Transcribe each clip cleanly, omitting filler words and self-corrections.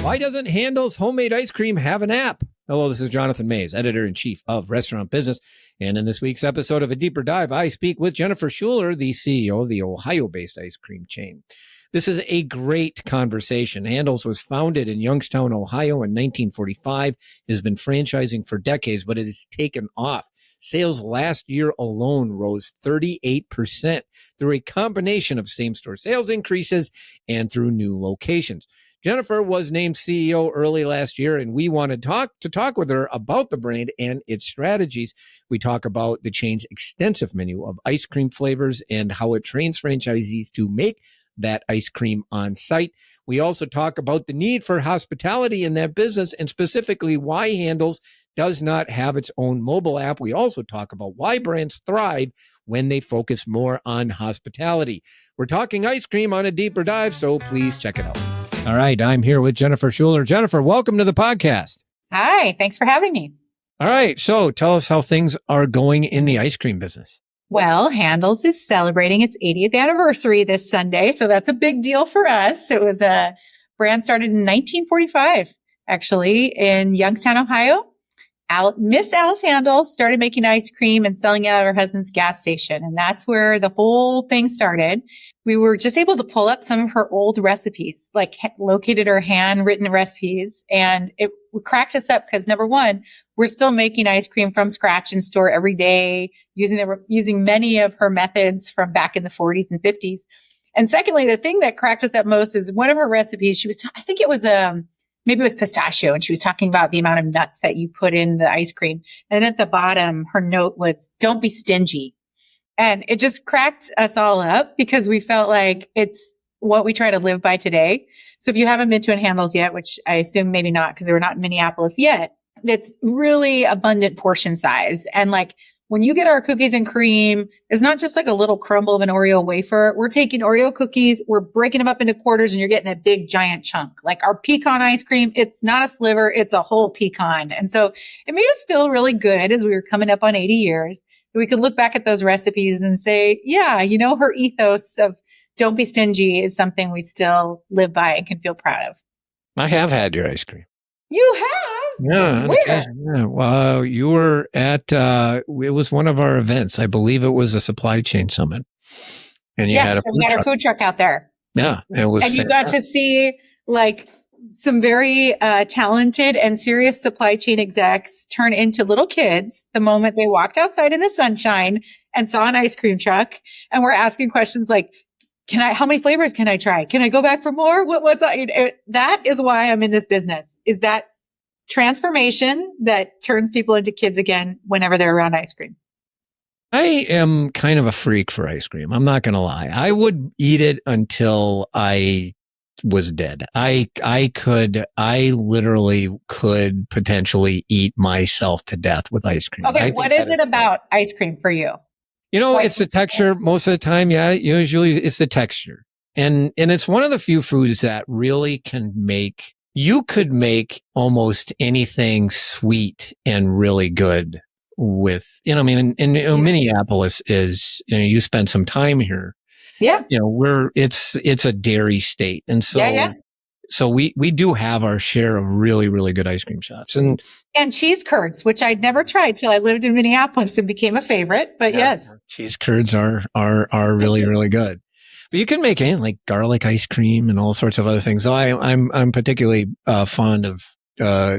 Why doesn't Handel's homemade ice cream have an app? Hello, this is Jonathan Mays, editor-in-chief of Restaurant Business. And in this week's episode of A Deeper Dive, I speak with Jennifer Schuler, the CEO of the Ohio-based ice cream chain. This is a great conversation. Handel's was founded in Youngstown, Ohio in 1945. It has been franchising for decades, but it has taken off. Sales last year alone rose 38% through a combination of same-store sales increases and through new locations. Jennifer was named CEO early last year, and we wanted to talk with her about the brand and its strategies. We talk about the chain's extensive menu of ice cream flavors and how it trains franchisees to make that ice cream on site. We also talk about the need for hospitality in that business and specifically why Handel's does not have its own mobile app. We also talk about why brands thrive when they focus more on hospitality. We're talking ice cream on A Deeper Dive, so please check it out. All right, I'm here with Jennifer Schuler. Jennifer, welcome to the podcast. Hi, thanks for having me. All right, so tell us how things are going in the ice cream business. Well, Handel's is celebrating its 80th anniversary this Sunday, so that's a big deal for us. It was a brand started in 1945, actually, in Youngstown, Ohio. Miss Alice Handel started making ice cream and selling it at her husband's gas station, and that's where the whole thing started. We were just able to pull up some of her old recipes, like located her handwritten recipes, and it cracked us up because number one, we're still making ice cream from scratch in store every day, using many of her methods from back in the 40s and 50s. And secondly, the thing that cracked us up most is one of her recipes. I think it was maybe it was pistachio, and she was talking about the amount of nuts that you put in the ice cream. And at the bottom, her note was, "Don't be stingy." And it just cracked us all up because we felt like it's what we try to live by today. So if you haven't been to a Handel's yet, which I assume maybe not because we're not in Minneapolis yet, it's really abundant portion size. And like when you get our cookies and cream, it's not just like a little crumble of an Oreo wafer. We're taking Oreo cookies, we're breaking them up into quarters, and you're getting a big giant chunk. Like our pecan ice cream, it's not a sliver, it's a whole pecan. And so it made us feel really good as we were coming up on 80 years. We could look back at those recipes and say, yeah, her ethos of don't be stingy is something we still live by and can feel proud of. I have had your ice cream. You have? Yeah. Where? Yeah. Well, you were at, it was one of our events. I believe it was a supply chain summit. And you had we had our food truck out there. Yeah. It was. And you got to see like some very talented and serious supply chain execs turn into little kids the moment they walked outside in the sunshine and saw an ice cream truck and were asking questions like, how many flavors can I try? Can I go back for more? What's that? That is why I'm in this business, is that transformation that turns people into kids again whenever they're around ice cream. I am kind of a freak for ice cream. I'm not going to lie. I would eat it until I was dead. I literally could potentially eat myself to death with ice cream. Okay. What is it about ice cream for you? It's the texture most of the time. Yeah. Usually it's the texture. And it's one of the few foods that really you could make almost anything sweet and really good with, Minneapolis is, you spend some time here. Yeah. It's a dairy state. And so, so we do have our share of really, really good ice cream shops and cheese curds, which I'd never tried till I lived in Minneapolis and became a favorite, but yes. Cheese curds are really, really good. But you can make anything like garlic ice cream and all sorts of other things. So I'm particularly fond of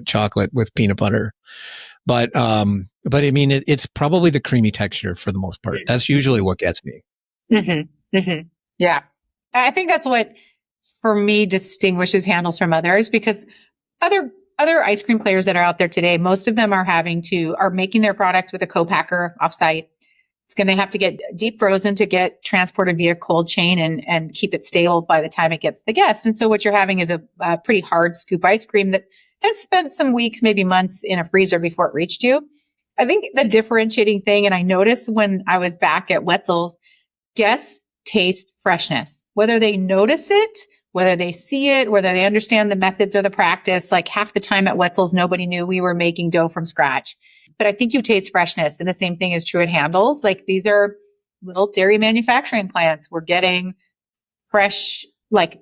chocolate with peanut butter. But I mean, it's probably the creamy texture for the most part. That's usually what gets me. Mm-hmm. Mm-hmm. Yeah. I think that's what, for me, distinguishes Handel's from others, because other ice cream players that are out there today, most of them are making their product with a co-packer offsite. It's going to have to get deep frozen to get transported via cold chain and keep it stable by the time it gets to the guest. And so what you're having is a pretty hard scoop ice cream that has spent some weeks, maybe months in a freezer before it reached you. I think the differentiating thing, and I noticed when I was back at Wetzel's, guests taste freshness, whether they notice it, whether they see it, whether they understand the methods or the practice. Like half the time at Wetzel's, nobody knew we were making dough from scratch. But I think you taste freshness. And the same thing is true at Handel's. Like these are little dairy manufacturing plants. We're getting fresh, like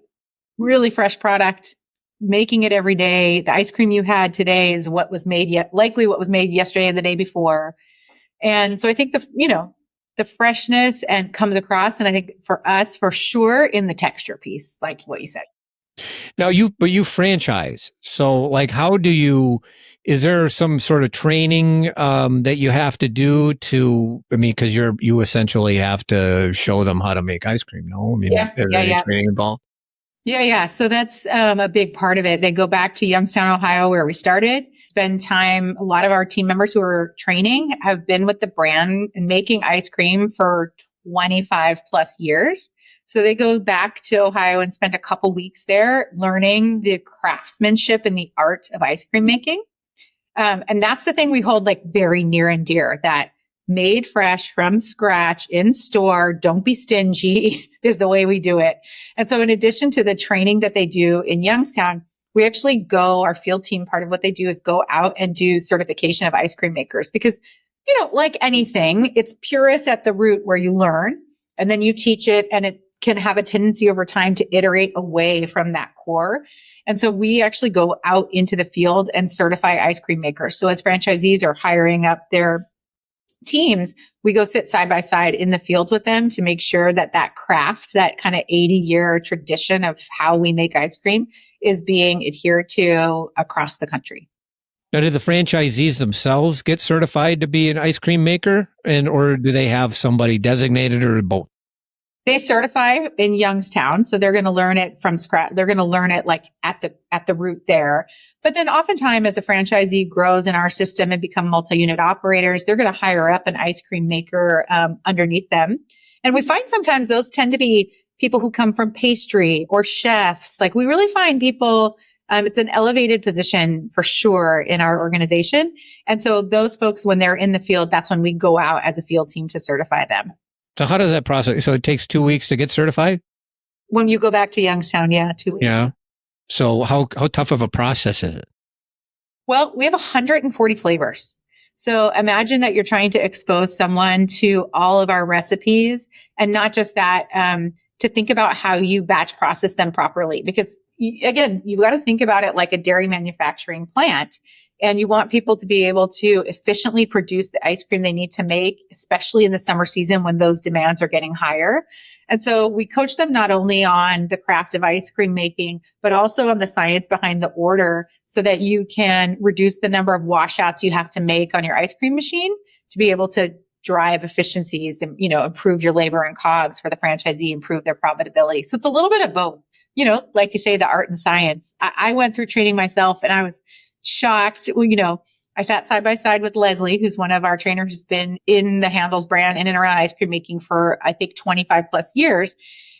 really fresh product making it every day. The ice cream you had today is what was made likely what was made yesterday and the day before. And so I think the freshness and comes across. And I think for us, for sure, in the texture piece, like what you said. Now but you franchise. So like, is there some sort of training, that you have to do because you essentially have to show them how to make ice cream. No, I mean, Yeah, is there any training involved? Yeah. So that's a big part of it. They go back to Youngstown, Ohio, where we started, spend time. A lot of our team members who are training have been with the brand and making ice cream for 25 plus years. So they go back to Ohio and spend a couple weeks there learning the craftsmanship and the art of ice cream making. And that's the thing we hold like very near and dear, that made fresh from scratch in store. Don't be stingy is the way we do it. And so in addition to the training that they do in Youngstown, we actually our field team, part of what they do is go out and do certification of ice cream makers because, like anything, it's purist at the root where you learn and then you teach it, and it can have a tendency over time to iterate away from that core. And so we actually go out into the field and certify ice cream makers. So as franchisees are hiring up their teams, we go sit side by side in the field with them to make sure that craft, that kind of 80-year tradition of how we make ice cream, is being adhered to across the country. Now, do the franchisees themselves get certified to be an ice cream maker, or do they have somebody designated, or both? They certify in Youngstown, so they're going to learn it from scratch. They're going to learn it like at the root there. But then oftentimes as a franchisee grows in our system and become multi-unit operators, they're going to hire up an ice cream maker underneath them. And we find sometimes those tend to be people who come from pastry or chefs. Like we really find people, it's an elevated position for sure in our organization. And so those folks, when they're in the field, that's when we go out as a field team to certify them. So how does that process? So it takes 2 weeks to get certified? When you go back to Youngstown, 2 weeks. Yeah. So how tough of a process is it? Well, we have 140 flavors. So imagine that you're trying to expose someone to all of our recipes, and not just that, to think about how you batch process them properly. Because again, you've got to think about it like a dairy manufacturing plant. And you want people to be able to efficiently produce the ice cream they need to make, especially in the summer season when those demands are getting higher. And so we coach them not only on the craft of ice cream making, but also on the science behind the order, so that you can reduce the number of washouts you have to make on your ice cream machine to be able to drive efficiencies and, improve your labor and COGS for the franchisee, improve their profitability. So it's a little bit of both, like you say, the art and science. I went through training myself, and I was shocked. I sat side by side with Leslie, who's one of our trainers, who's been in the Handel's brand in and around ice cream making for, I think, 25 plus years.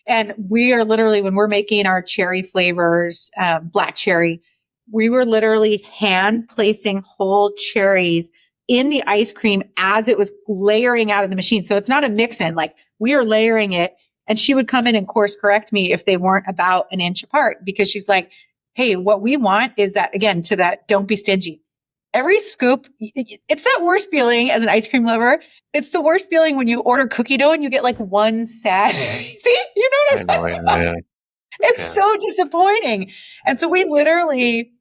And we are literally, when we're making our cherry flavors, black cherry, we were literally hand placing whole cherries in the ice cream as it was layering out of the machine. So it's not a mix-in, like we are layering it. And she would come in and course correct me if they weren't about an inch apart, because she's like, hey, what we want is that, again, to that, don't be stingy. Every scoop, it's that worst feeling as an ice cream lover. It's the worst feeling when you order cookie dough and you get like one sad. See, you know what I mean? Yeah. It's so disappointing. And so we literally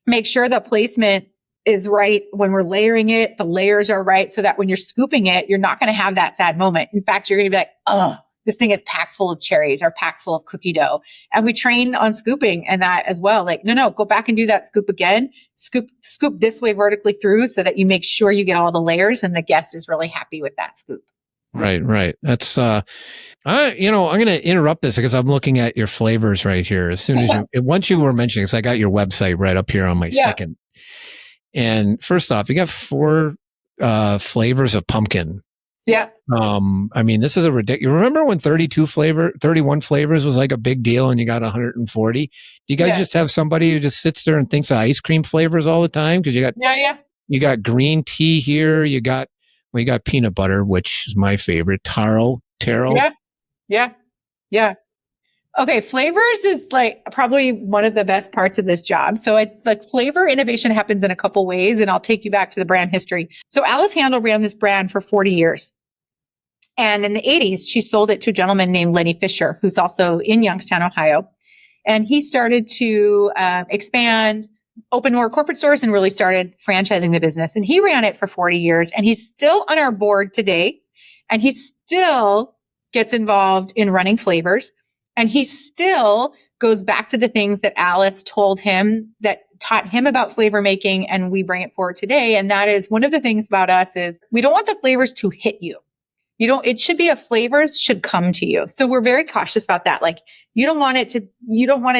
make sure the placement is right when we're layering it. The layers are right so that when you're scooping it, you're not going to have that sad moment. In fact, you're going to be like, oh, this thing is packed full of cherries or packed full of cookie dough. And we train on scooping and that as well. Like, no, go back and do that scoop again. Scoop this way vertically through so that you make sure you get all the layers and the guest is really happy with that scoop. Right. That's, I'm going to interrupt this because I'm looking at your flavors right here. As soon as once you were mentioning this, I got your website right up here on my second. And first off, you got 4 flavors of pumpkin. Yeah. This is a ridiculous. Remember when 31 flavors was like a big deal and you got 140? Do you guys just have somebody who just sits there and thinks of ice cream flavors all the time? Because you got green tea here. You got peanut butter, which is my favorite. Taro. Yeah. Okay. Flavors is like probably one of the best parts of this job. So flavor innovation happens in a couple ways, and I'll take you back to the brand history. So Alice Handel ran this brand for 40 years. And in the 80s, she sold it to a gentleman named Lenny Fisher, who's also in Youngstown, Ohio. And he started to expand, open more corporate stores, and really started franchising the business. And he ran it for 40 years. And he's still on our board today. And he still gets involved in running flavors. And he still goes back to the things that Alice told him that taught him about flavor making. And we bring it forward today. And that is one of the things about us is we don't want the flavors to hit you. It should be flavors should come to you. So we're very cautious about that. Like you don't want it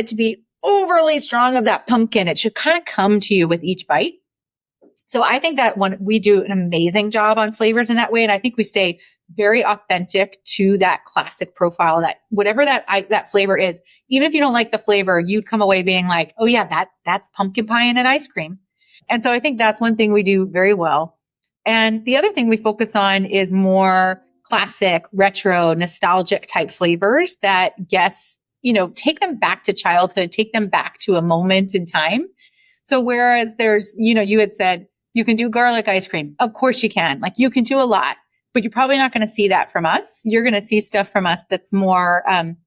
to be overly strong of that pumpkin. It should kind of come to you with each bite. So I think that we do an amazing job on flavors in that way. And I think we stay very authentic to that classic profile, that whatever that flavor is. Even if you don't like the flavor, you'd come away being like, oh yeah, that's pumpkin pie and an ice cream. And so I think that's one thing we do very well. And the other thing we focus on is more classic, retro, nostalgic type flavors that guests, take them back to childhood, take them back to a moment in time. So whereas there's, you had said you can do garlic ice cream. Of course you can. Like you can do a lot, but you're probably not going to see that from us. You're going to see stuff from us that's more kind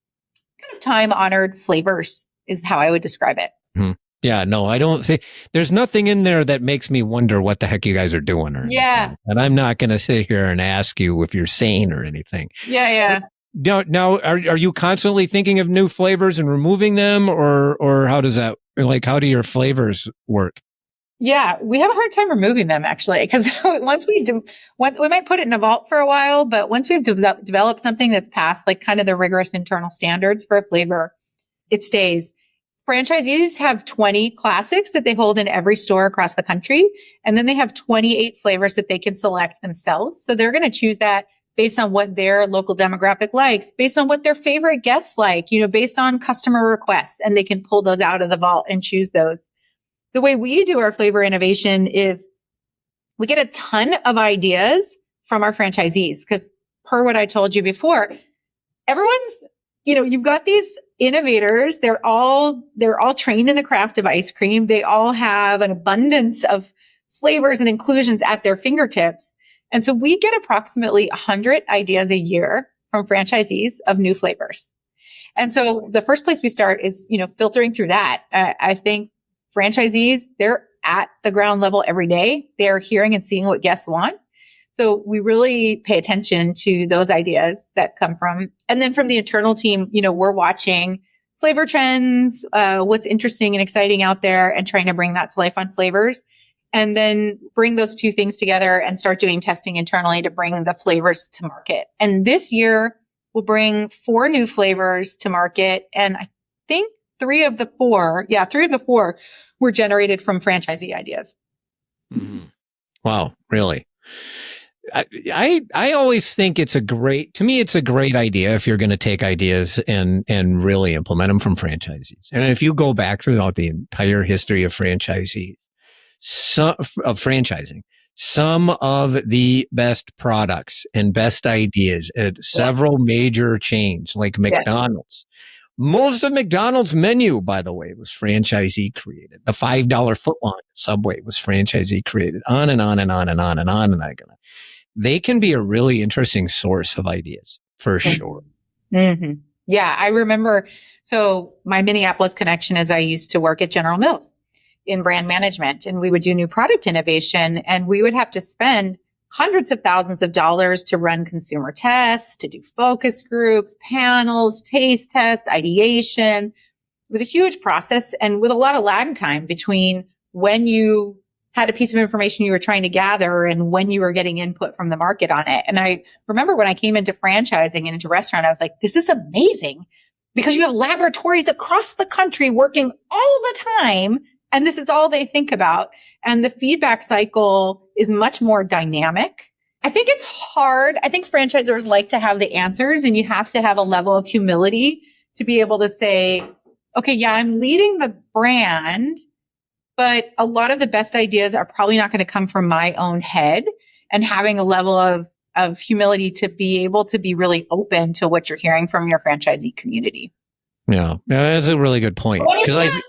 of time honored flavors is how I would describe it. Hmm. Yeah, no, I don't say there's nothing in there that makes me wonder what the heck you guys are doing or anything. Yeah. And I'm not going to sit here and ask you if you're sane or anything. Yeah. Now, are you constantly thinking of new flavors and removing them, or how does that, like, how do your flavors work? Yeah, we have a hard time removing them actually, because once we might put it in a vault for a while, but once we've developed something that's passed like kind of the rigorous internal standards for a flavor, it stays. Franchisees have 20 classics that they hold in every store across the country. And then they have 28 flavors that they can select themselves. So they're going to choose that based on what their local demographic likes, based on what their favorite guests like, based on customer requests. And they can pull those out of the vault and choose those. The way we do our flavor innovation is we get a ton of ideas from our franchisees because per what I told you before, everyone's, you've got these innovators. They're all trained in the craft of ice cream. They all have an abundance of flavors and inclusions at their fingertips. And so we get approximately 100 ideas a year from franchisees of new flavors. And so the first place we start is, filtering through that. I think franchisees, they're at the ground level every day. They're hearing and seeing what guests want. So we really pay attention to those ideas that come from, and then from the internal team, we're watching flavor trends, what's interesting and exciting out there and trying to bring that to life on flavors, and then bring those two things together and start doing testing internally to bring the flavors to market. And this year we'll bring 4 new flavors to market. And I think 3 of the 4 were generated from franchisee ideas. Mm-hmm. Wow, really? I always think it's a great idea if you're going to take ideas and really implement them from franchisees. And if you go back throughout the entire history of franchising, some of the best products and best ideas at several major chains like McDonald's. Most of McDonald's menu, by the way, was franchisee created. The $5 footlong Subway was franchisee created. On and on and on and on and on. And they can be a really interesting source of ideas for sure. Mm-hmm. Yeah, I remember. So my Minneapolis connection is I used to work at General Mills in brand management, and we would do new product innovation, and we would have to spend hundreds of thousands of dollars to run consumer tests, to do focus groups, panels, taste tests, ideation. It was a huge process and with a lot of lag time between when you had a piece of information you were trying to gather and when you were getting input from the market on it. And I remember when I came into franchising and into restaurant, I was like, this is amazing because you have laboratories across the country working all the time. And this is all they think about. And the feedback cycle is much more dynamic. I think it's hard. I think franchisors like to have the answers, and you have to have a level of humility to be able to say, okay, yeah, I'm leading the brand, but a lot of the best ideas are probably not going to come from my own head, and having a level of humility to be able to be really open to what you're hearing from your franchisee community. Yeah, that's a really good point. Because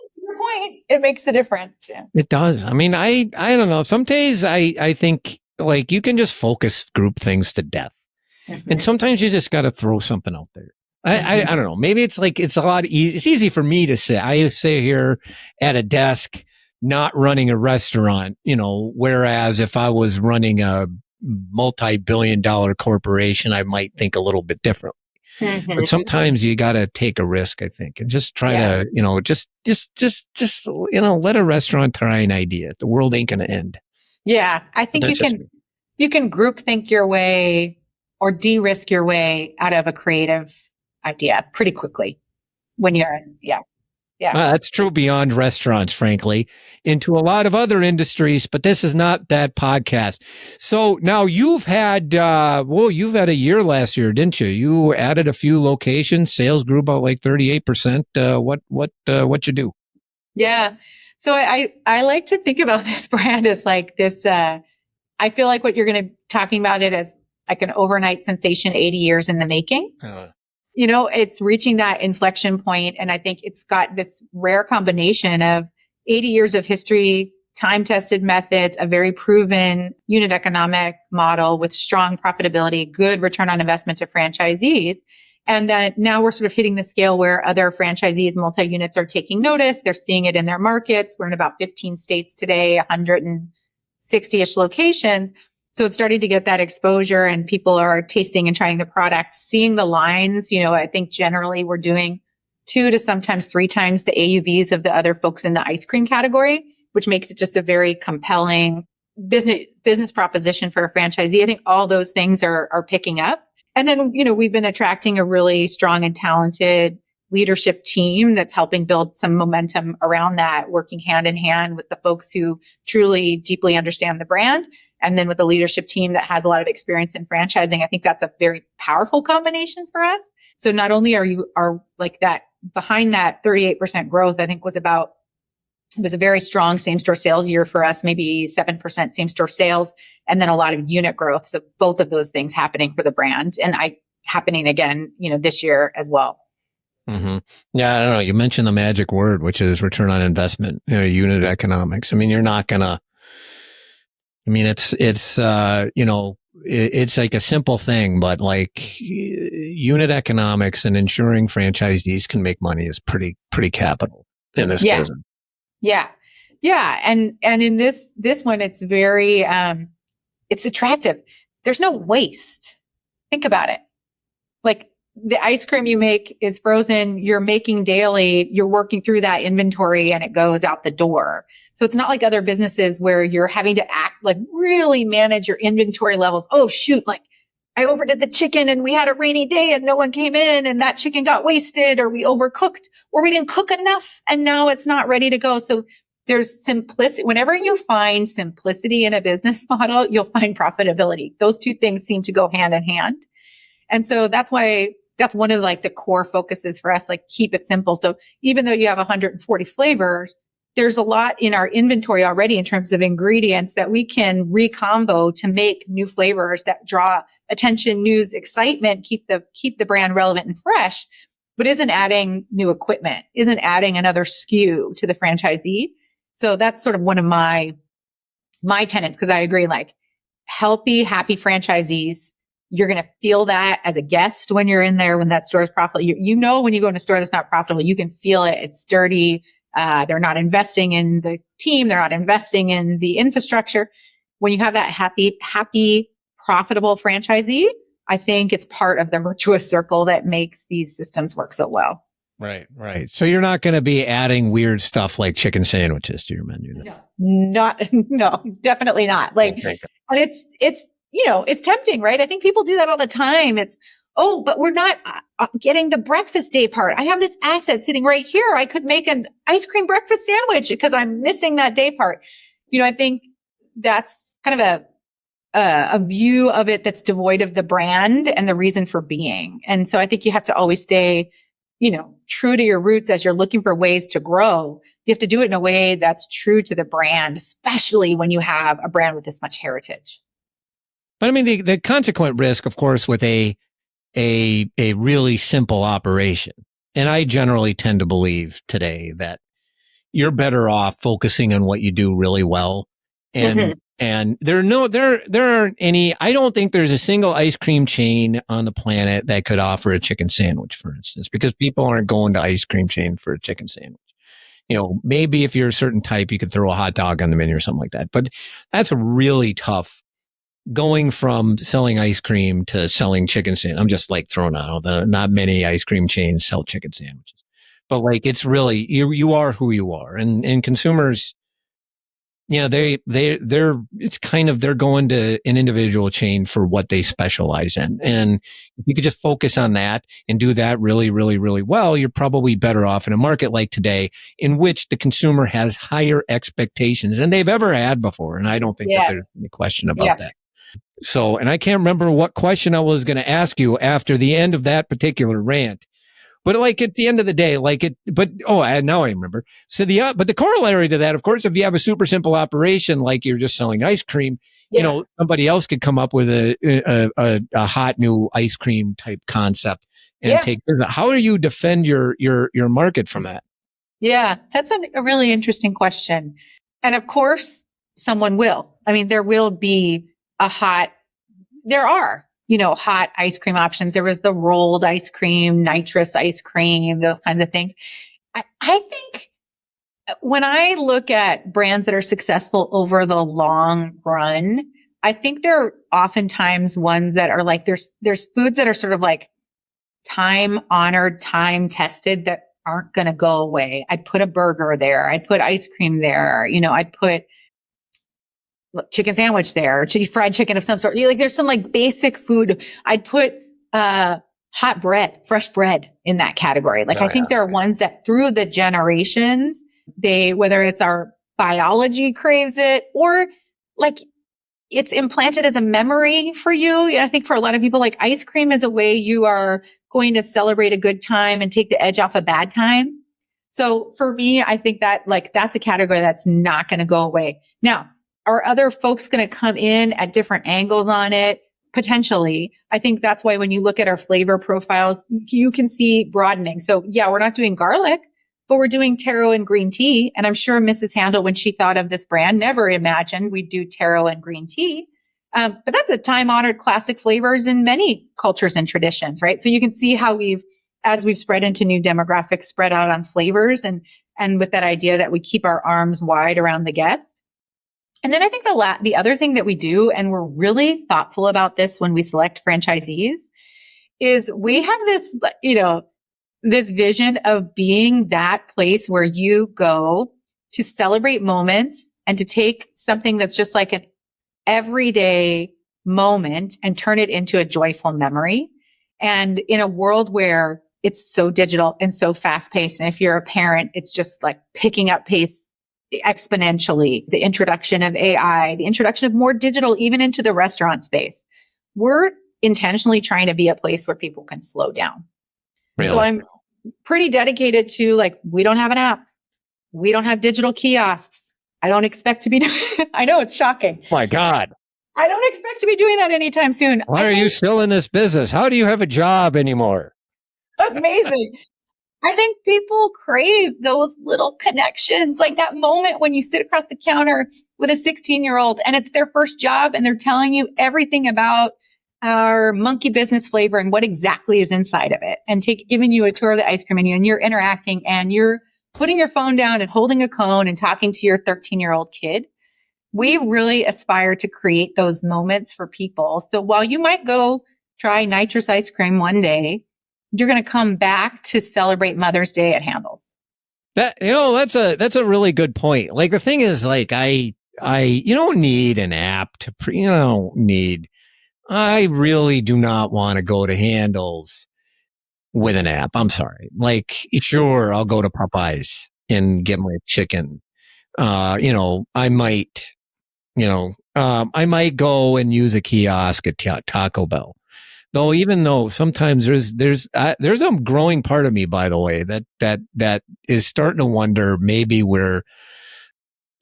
it makes a difference. Yeah. It does. I mean, I don't know. Some days I think like you can just focus group things to death. Mm-hmm. And sometimes you just got to throw something out there. I don't know. Maybe it's like it's a lot easy. It's easy for me to say. I sit here at a desk, not running a restaurant, whereas if I was running a multi-billion-dollar corporation, I might think a little bit differently. But sometimes you got to take a risk, I think, and just try to, just let a restaurant try an idea. The world ain't going to end. Yeah. I think you can group think your way or de-risk your way out of a creative idea pretty quickly when you're in. Yeah. That's true beyond restaurants, frankly, into a lot of other industries, but this is not that podcast. So now you've had a year last year, didn't you? You added a few locations. Sales grew about like 38%. What you do? Yeah. So I like to think about this brand as like this, I feel like what you're going to talking about it as like an overnight sensation, 80 years in the making. It's reaching that inflection point, and I think it's got this rare combination of 80 years of history, time-tested methods, a very proven unit economic model with strong profitability, good return on investment to franchisees. And that now we're sort of hitting the scale where other franchisees, multi-units are taking notice. They're seeing it in their markets. We're in about 15 states today, 160-ish locations. So it's starting to get that exposure, and people are tasting and trying the product, seeing the lines. I think generally we're doing 2 to sometimes 3 times the AUVs of the other folks in the ice cream category, which makes it just a very compelling business proposition for a franchisee. I think all those things are picking up. And then, we've been attracting a really strong and talented leadership team that's helping build some momentum around that, working hand in hand with the folks who truly deeply understand the brand. And then with the leadership team that has a lot of experience in franchising, I think that's a very powerful combination for us. So not only are like that behind that 38% growth, I think it was a very strong same store sales year for us, maybe 7% same store sales, and then a lot of unit growth. So both of those things happening for the brand, and happening again, this year as well. Mm-hmm. Yeah, I don't know. You mentioned the magic word, which is return on investment, unit economics. I mean, you're not gonna. I mean, it's like a simple thing, but like unit economics and ensuring franchisees can make money is pretty capital in this business. Yeah. Yeah. And in this one, it's very, it's attractive. There's no waste. Think about it. Like the ice cream you make is frozen. You're making daily, you're working through that inventory and it goes out the door. So it's not like other businesses where you're having to act like really manage your inventory levels. Oh shoot. Like I overdid the chicken and we had a rainy day and no one came in and that chicken got wasted, or we overcooked, or we didn't cook enough and now it's not ready to go. So there's simplicity. Whenever you find simplicity in a business model, you'll find profitability. Those two things seem to go hand in hand. And so that's why that's one of like the core focuses for us, like keep it simple. So even though you have 140 flavors, there's a lot in our inventory already in terms of ingredients that we can recombo to make new flavors that draw attention, news, excitement, keep the brand relevant and fresh, but isn't adding new equipment, isn't adding another SKU to the franchisee. So that's sort of one of my tenets, because I agree, like healthy, happy franchisees, you're going to feel that as a guest when you're in there, when that store is profitable. You know, when you go in a store that's not profitable, you can feel it. It's dirty. They're not investing in the team. They're not investing in the infrastructure. When you have that happy, profitable franchisee, I think it's part of the virtuous circle that makes these systems work so well. Right. So you're not going to be adding weird stuff like chicken sandwiches to your menu. No, definitely not. Like, and it's tempting, right? I think people do that all the time. But we're not getting the breakfast day part. I have this asset sitting right here. I could make an ice cream breakfast sandwich because I'm missing that day part. I think that's kind of a view of it that's devoid of the brand and the reason for being. And so I think you have to always stay, true to your roots as you're looking for ways to grow. You have to do it in a way that's true to the brand, especially when you have a brand with this much heritage. But I mean, the consequent risk, of course, with a really simple operation. And I generally tend to believe today that you're better off focusing on what you do really well and And there aren't any, I don't think there's a single ice cream chain on the planet that could offer a chicken sandwich, for instance, because people aren't going to ice cream chain for a chicken sandwich. Maybe if you're a certain type, you could throw a hot dog on the menu or something like that. But that's really tough going from selling ice cream to selling chicken sandwich. I'm just like throwing out not many ice cream chains sell chicken sandwiches, but like, it's really, you are who you are. And consumers, it's kind of, they're going to an individual chain for what they specialize in. And if you could just focus on that and do that really, really, really well, you're probably better off in a market like today, in which the consumer has higher expectations than they've ever had before. And I don't think that there's any question about that. So, and I can't remember what question I was going to ask you after the end of that particular rant. But like at the end of the day, now I remember. So but the corollary to that, of course, if you have a super simple operation, like you're just selling ice cream, somebody else could come up with a hot new ice cream type concept and take. How do you defend your market from that? Yeah, that's a really interesting question. And of course, someone will. I mean, there will be there are hot ice cream options. There was the rolled ice cream, nitrous ice cream, those kinds of things. I think when I look at brands that are successful over the long run, I think they're oftentimes ones that are like, there's foods that are sort of like time honored, time tested that aren't going to go away. I'd put a burger there. I'd put ice cream there. I'd put chicken sandwich there, fried chicken of some sort. Like there's some like basic food. I'd put hot bread, fresh bread in that category. Like I think there are ones that through the generations, whether it's our biology craves it or like it's implanted as a memory for you. I think for a lot of people, like ice cream is a way you are going to celebrate a good time and take the edge off a bad time. So for me, I think that like that's a category that's not going to go away. Now, are other folks going to come in at different angles on it? Potentially. I think that's why when you look at our flavor profiles, you can see broadening. So yeah, we're not doing garlic, but we're doing taro and green tea. And I'm sure Mrs. Handel, when she thought of this brand, never imagined we'd do taro and green tea. But that's a time-honored classic flavors in many cultures and traditions, right? So you can see how as we've spread into new demographics, spread out on flavors and with that idea that we keep our arms wide around the guest. And then I think the other thing that we do, and we're really thoughtful about this when we select franchisees, is we have this, this vision of being that place where you go to celebrate moments and to take something that's just like an everyday moment and turn it into a joyful memory. And in a world where it's so digital and so fast paced, and if you're a parent, it's just like picking up pace exponentially, the introduction of AI, the introduction of more digital, even into the restaurant space. We're intentionally trying to be a place where people can slow down. Really? So I'm pretty dedicated to like, we don't have an app. We don't have digital kiosks. I don't expect to be doing, I know it's shocking. My God. I don't expect to be doing that anytime soon. Why are you still in this business? How do you have a job anymore? Amazing. I think people crave those little connections, like that moment when you sit across the counter with a 16-year-old and it's their first job and they're telling you everything about our monkey business flavor and what exactly is inside of it and giving you a tour of the ice cream menu and you're interacting and you're putting your phone down and holding a cone and talking to your 13-year-old kid. We really aspire to create those moments for people. So while you might go try nitrous ice cream one day, you're going to come back to celebrate Mother's Day at Handel's. That's a really good point. Like the thing is, like you don't need an app to I really do not want to go to Handel's with an app. I'm sorry. Like, sure, I'll go to Popeyes and get my chicken. I might go and use a kiosk at Taco Bell. Though, even though sometimes there's a growing part of me, by the way, that is starting to wonder maybe we're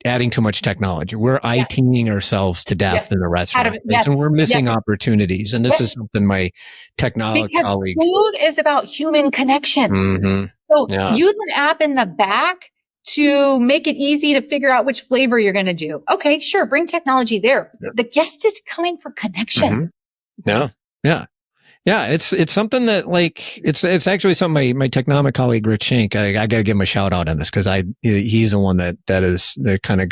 adding too much technology. We're IT-ing ourselves to death in the restaurant space, and we're missing opportunities. And this is something my technology colleagues. Food is about human connection. Mm-hmm. So use an app in the back to make it easy to figure out which flavor you're going to do. Okay, sure. Bring technology there. Yeah. The guest is coming for connection. Yeah. Yeah. Yeah, it's something that like it's actually something my Technomic colleague Rich Schenk, I got to give him a shout out on this because he's the one that kind of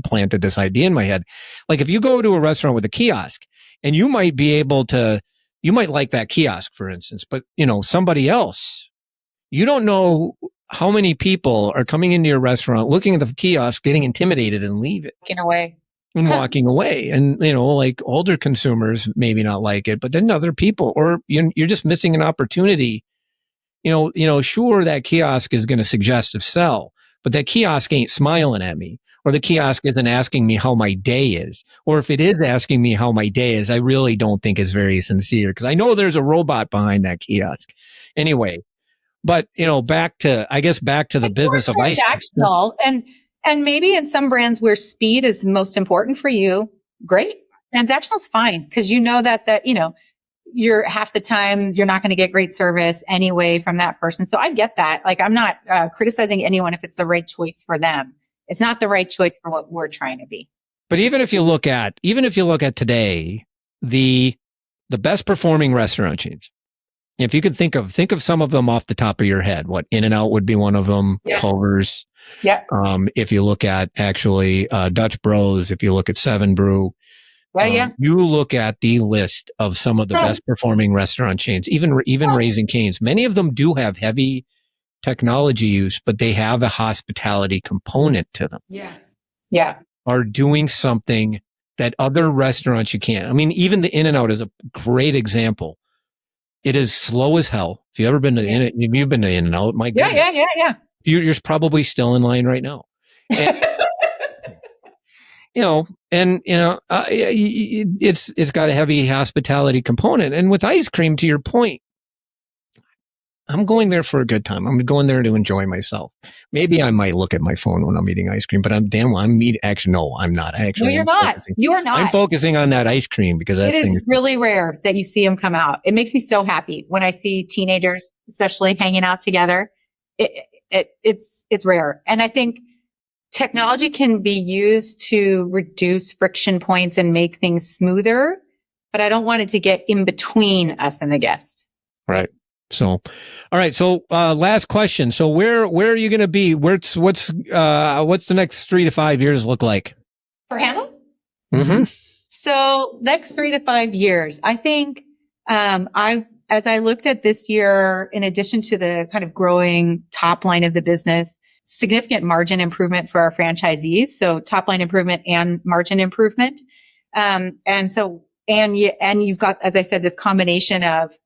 planted this idea in my head. Like if you go to a restaurant with a kiosk and you might like that kiosk, for instance, but somebody else, you don't know how many people are coming into your restaurant, looking at the kiosk, getting intimidated and leaving. Walking away. Walking away. And, like older consumers maybe not like it, but then other people, or you're just missing an opportunity. Sure, that kiosk is going to suggest to sell, but that kiosk ain't smiling at me, or the kiosk isn't asking me how my day is. Or if it is asking me how my day is, I really don't think it's very sincere because I know there's a robot behind that kiosk. Anyway, but, back to the business of ice transactional. And maybe in some brands where speed is most important for you, great. Transactional is fine because you know that you're half the time you're not going to get great service anyway from that person. So I get that. Like I'm not criticizing anyone if it's the right choice for them. It's not the right choice for what we're trying to be. But even if you look at today, the best performing restaurant chains, if you could think of some of them off the top of your head, what In-N-Out would be one of them, Yeah. Culver's. Yeah. If you look at actually Dutch Bros, if you look at Seven Brew, you look at the list of some of the best performing restaurant chains, even Raising Cane's. Many of them do have heavy technology use, but they have a hospitality component to them. Yeah. Yeah. Are doing something that other restaurants you can't. I mean, even the In-N-Out is a great example. It is slow as hell. If you've ever been to you've been to In-N-Out, my goodness. Yeah. You're probably still in line right now. And, it's got a heavy hospitality component. And with ice cream, to your point, I'm going there for a good time. I'm going there to enjoy myself. Maybe I might look at my phone when I'm eating ice cream, but I'm not. Actually, no, you're not. You are not. I'm focusing on that ice cream because it is really rare that you see them come out. It makes me so happy when I see teenagers, especially hanging out together. It's rare. And I think technology can be used to reduce friction points and make things smoother, but I don't want it to get in between us and the guest. Right. So, all right. So, last question. So where are you going to be? What's the next 3 to 5 years look like? For Handel? Mm-hmm. So next 3 to 5 years, I think, as I looked at this year, in addition to the kind of growing top line of the business, significant margin improvement for our franchisees. So top line improvement and margin improvement. And you've got, as I said, this combination of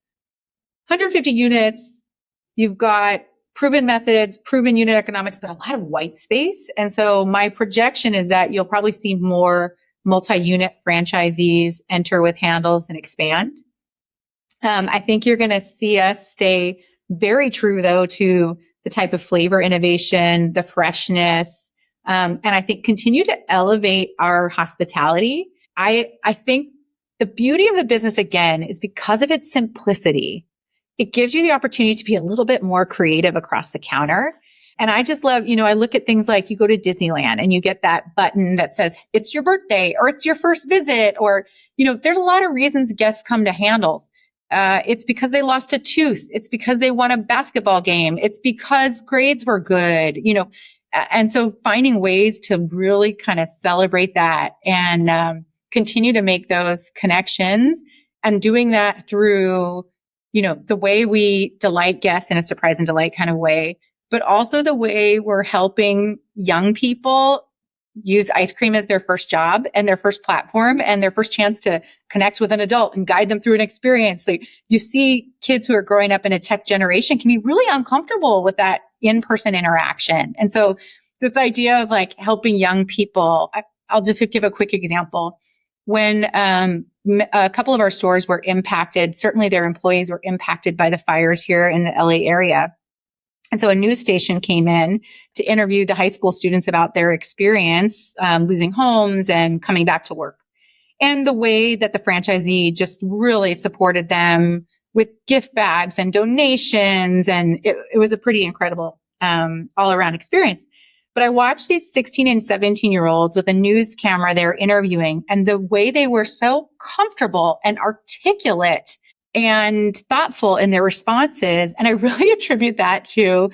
150 units. You've got proven methods, proven unit economics, but a lot of white space. And so my projection is that you'll probably see more multi-unit franchisees enter with Handels and expand. I think you're going to see us stay very true, though, to the type of flavor innovation, the freshness, and I think continue to elevate our hospitality. I think the beauty of the business, again, is because of its simplicity, it gives you the opportunity to be a little bit more creative across the counter. And I just love, I look at things like you go to Disneyland and you get that button that says it's your birthday or it's your first visit, or, there's a lot of reasons guests come to Handels. It's because they lost a tooth. It's because they won a basketball game. It's because grades were good, and so finding ways to really kind of celebrate that and continue to make those connections, and doing that through, the way we delight guests in a surprise and delight kind of way, but also the way we're helping young people use ice cream as their first job and their first platform and their first chance to connect with an adult and guide them through an experience. Like you see kids who are growing up in a tech generation can be really uncomfortable with that in-person interaction. And so this idea of like helping young people, I'll just give a quick example. When a couple of our stores were impacted, certainly their employees were impacted by the fires here in the LA area. And so a news station came in to interview the high school students about their experience, losing homes and coming back to work. And the way that the franchisee just really supported them with gift bags and donations. And it was a pretty incredible all around experience. But I watched these 16 and 17-year-olds with a news camera they were interviewing, and the way they were so comfortable and articulate and thoughtful in their responses. And I really attribute that to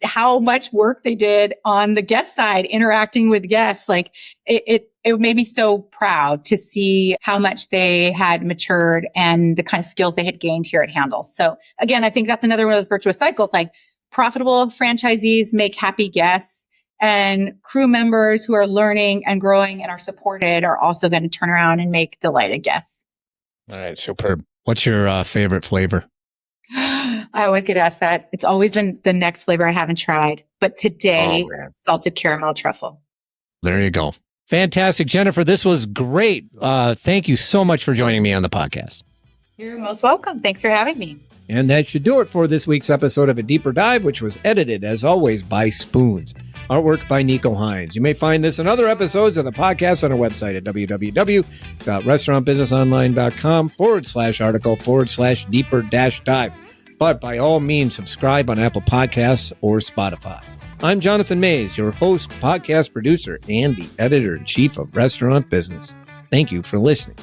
how much work they did on the guest side, interacting with guests. Like it made me so proud to see how much they had matured and the kind of skills they had gained here at Handel. So again, I think that's another one of those virtuous cycles, like profitable franchisees make happy guests, and crew members who are learning and growing and are supported are also going to turn around and make delighted guests. All right, superb. What's your favorite flavor? I always get asked that. It's always the next flavor I haven't tried. But today, salted caramel truffle. There you go. Fantastic. Jennifer, this was great. Thank you so much for joining me on the podcast. You're most welcome. Thanks for having me. And that should do it for this week's episode of A Deeper Dive, which was edited, as always, by Spoons. Artwork by Nico Hines. You may find this and other episodes of the podcast on our website at www.restaurantbusinessonline.com/article/deeper-dive. But by all means, subscribe on Apple Podcasts or Spotify. I'm Jonathan Mays, your host, podcast producer, and the editor-in-chief of Restaurant Business. Thank you for listening.